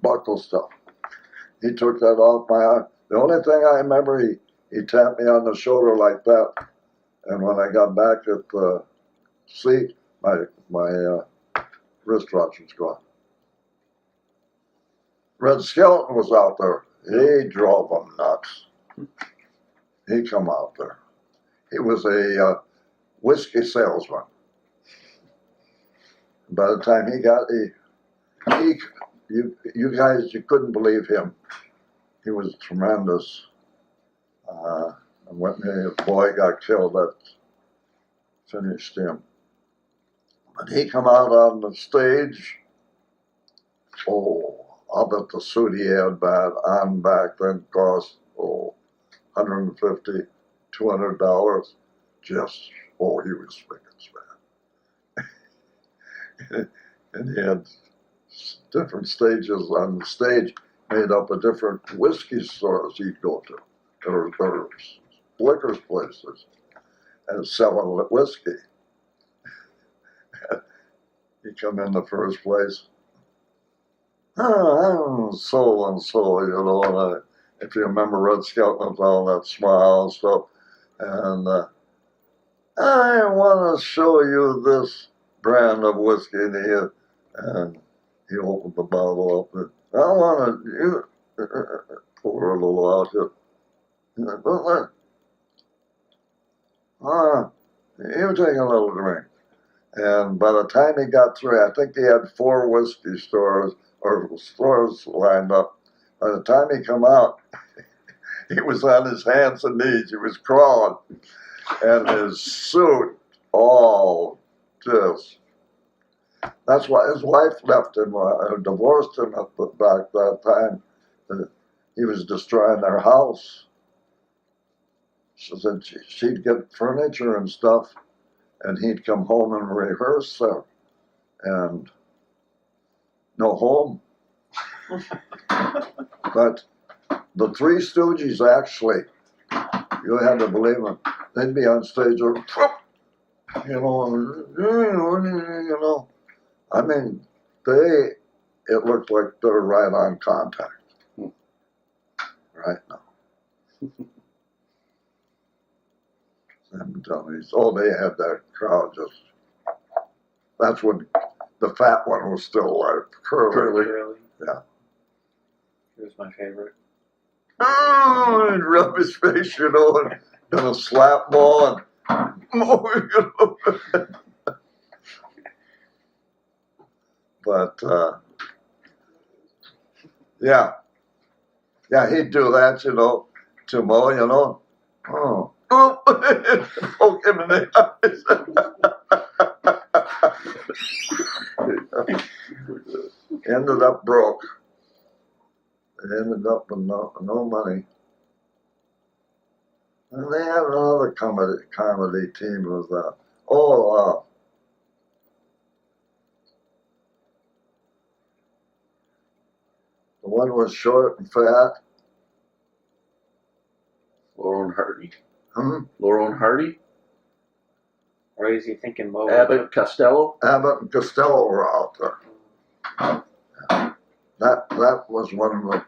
buckle stuff. He took that off my arm. The only thing I remember, he tapped me on the shoulder like that, and when I got back at the seat, my wristwatch was gone. Red Skelton was out there. He drove them nuts. He come out there. He was a whiskey salesman. By the time he got, you guys, you couldn't believe him. He was tremendous. And when his boy got killed, that finished him. But he come out on the stage. I'll bet the suit he had on back then cost $150, $200. Just he was spick and span. And he had different stages on the stage made up of different whiskey stores he'd go to, or liquor places, and selling whiskey. He come in the first place. I'm so and so, and if you remember Red Skelton with all that smile and stuff, and I want to show you this brand of whiskey, and he opened the bottle up. And, I want to pour a little out here. And I thought, you take a little drink. And by the time he got through, I think he had 4 whiskey stores or stores lined up. By the time he come out, he was on his hands and knees. He was crawling, and his suit all just. That's why his wife left him, divorced him at back that time. He was destroying their house. She said she'd get furniture and stuff, and he'd come home and rehearse there, and no home. But the Three Stooges, actually, you had to believe it, they'd be on stage, or, you know, I mean, it looked like they're right on contact. Right now. I'm telling you, they had that crowd just, that's when the fat one was still alive, Curly. Yeah. He was my favorite. Oh, and rub his face, you know, and a slap ball, and you know. But yeah, he'd do that, you know, to Mo, you know. Oh, poke him in the eyes. Ended up broke. It ended up with no money. And they had another comedy team with the one was short and fat. Laurel and Hardy. Laurel and Hardy? Or is he thinking Mo? Abbott Costello? Abbott and Costello were out there. That was one of the,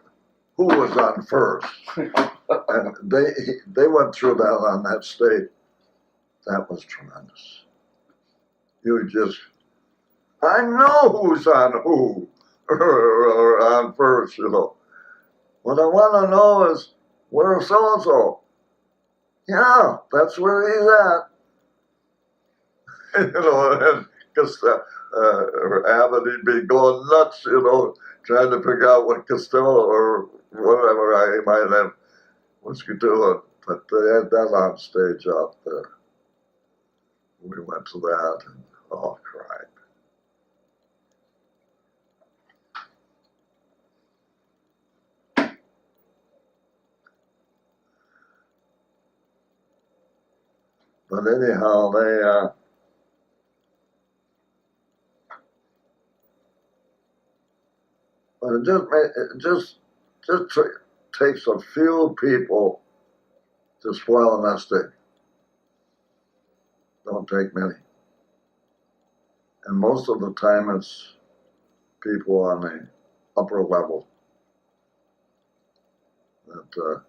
who was on first. And they went through that on that stage. That was tremendous. You just, I know who's on who, or on first, you know. What I want to know is, where's so-and-so? Yeah, that's where he's at. You know, and Costello, Abbott, he'd be going nuts, you know, trying to figure out what Costello or whatever I might have was doing. But they had that on stage out there. We went to that, and cried. But anyhow, but it just takes a few people to spoil a nesting. Don't take many. And most of the time it's people on the upper level that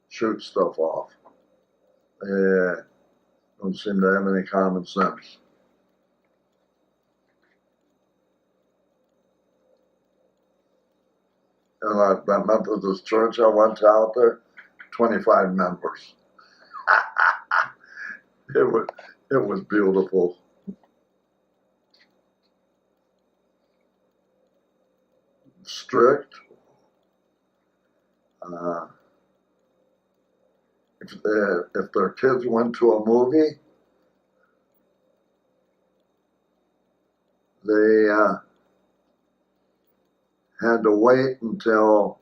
shoot stuff off. They don't seem to have any common sense. And that Methodist church I went to out there, 25 members. It was beautiful. Strict. If their kids went to a movie, they had to wait until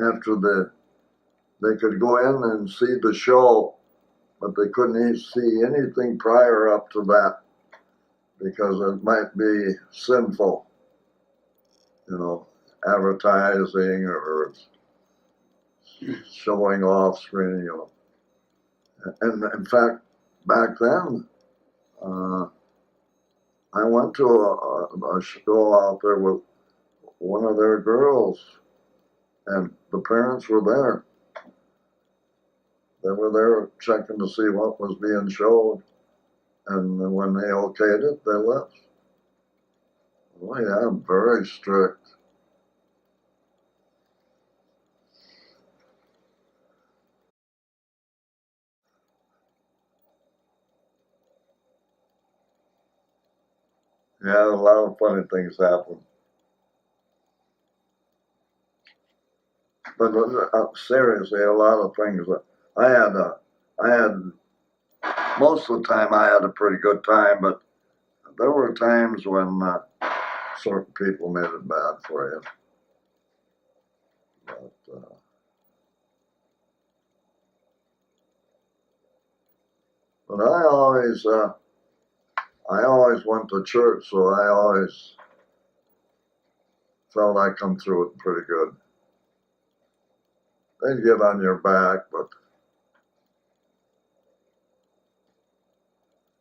after they could go in and see the show, but they couldn't see anything prior up to that because it might be sinful, you know, advertising or showing off screen, you know. And in fact, back then, I went to a show out there with one of their girls, and the parents were there. They were there checking to see what was being showed, and when they okayed it, they left. Oh yeah, very strict. Yeah, a lot of funny things happen. But seriously, a lot of things. I had most of the time I had a pretty good time, but there were times when certain people made it bad for you. But I always went to church, so I always felt I come through it pretty good. They'd get on your back, but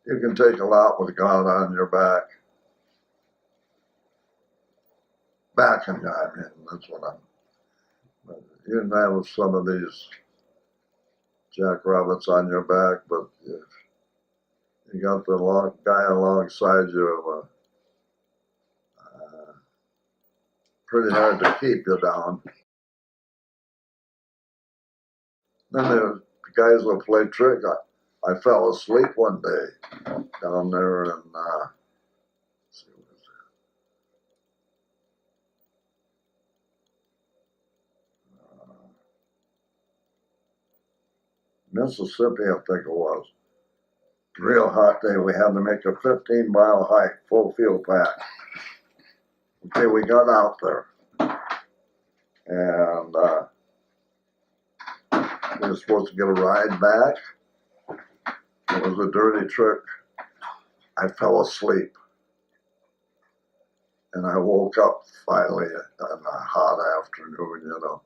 you can take a lot with God on your back. Backing you, I mean, that's what I'm. You can have some of these jackrabbits on your back, but if you got the guy alongside you, pretty hard to keep you down. Then there's guys will play trick. I fell asleep one day down there in Mississippi, I think it was. Real hot day. We had to make a 15-mile hike, full field pack. Okay, we got out there, and we were supposed to get a ride back. It was a dirty trick. I fell asleep, and I woke up finally on a hot afternoon, you know.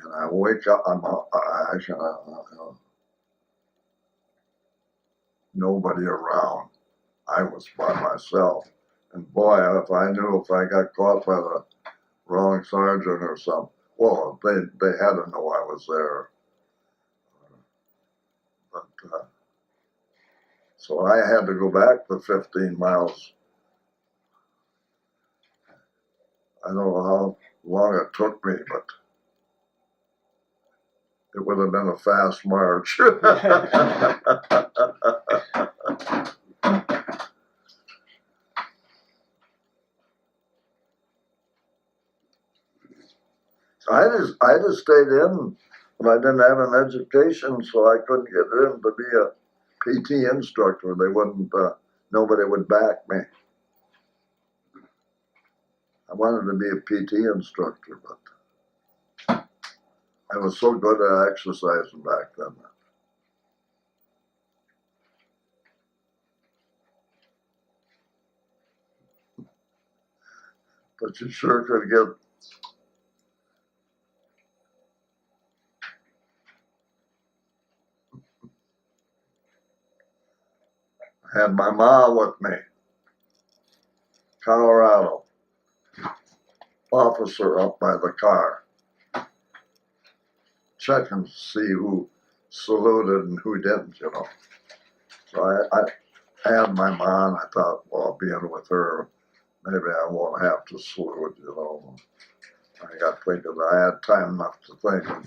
And I wake up, nobody around. I was by myself. And boy, if I knew if I got caught by the wrong sergeant or something, well, they had to know I was there. But, so I had to go back the 15 miles. I don't know how long it took me, but it would have been a fast march. I just stayed in, but I didn't have an education, so I couldn't get in to be a PT instructor. They wouldn't. Nobody would back me. I wanted to be a PT instructor, but I was so good at exercising back then. But you sure could get. I had my ma with me, Colorado, officer up by the car, checking to see who saluted and who didn't, you know. So I had my ma, and I thought, well, being with her, maybe I won't have to salute, you know. I got thinking, I had time enough to think on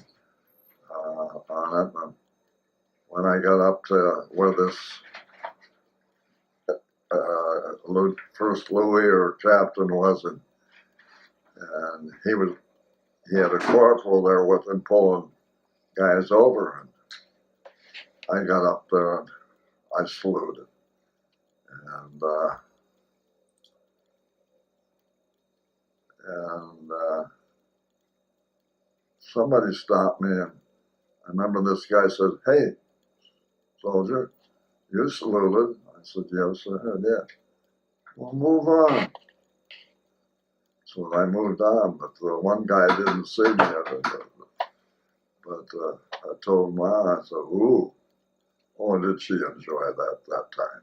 it. And when I got up to where this first Louis or captain was, and he had a corporal there with him pulling guys over, and I got up there and I saluted, and somebody stopped me, and I remember this guy said, "Hey, soldier, you saluted." I said, "Yes, I did." "Well, move on." So I moved on, but the one guy didn't see me. But I told Ma, I said, "Ooh, oh, did she enjoy that time?"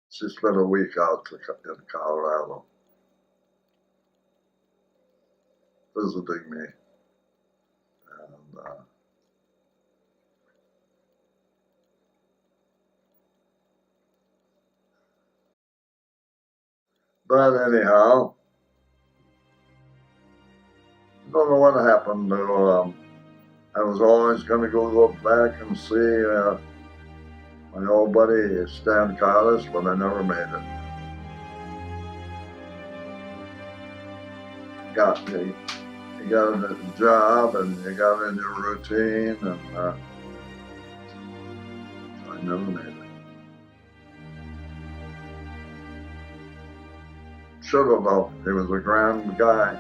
She spent a week out in Colorado. visiting me. And, but anyhow, don't know what happened to, I was always going to go back and see my old buddy Stan Carlos, but I never made it. You got a job and you got in your routine, and I never made it. Should have though. He was a grand guy.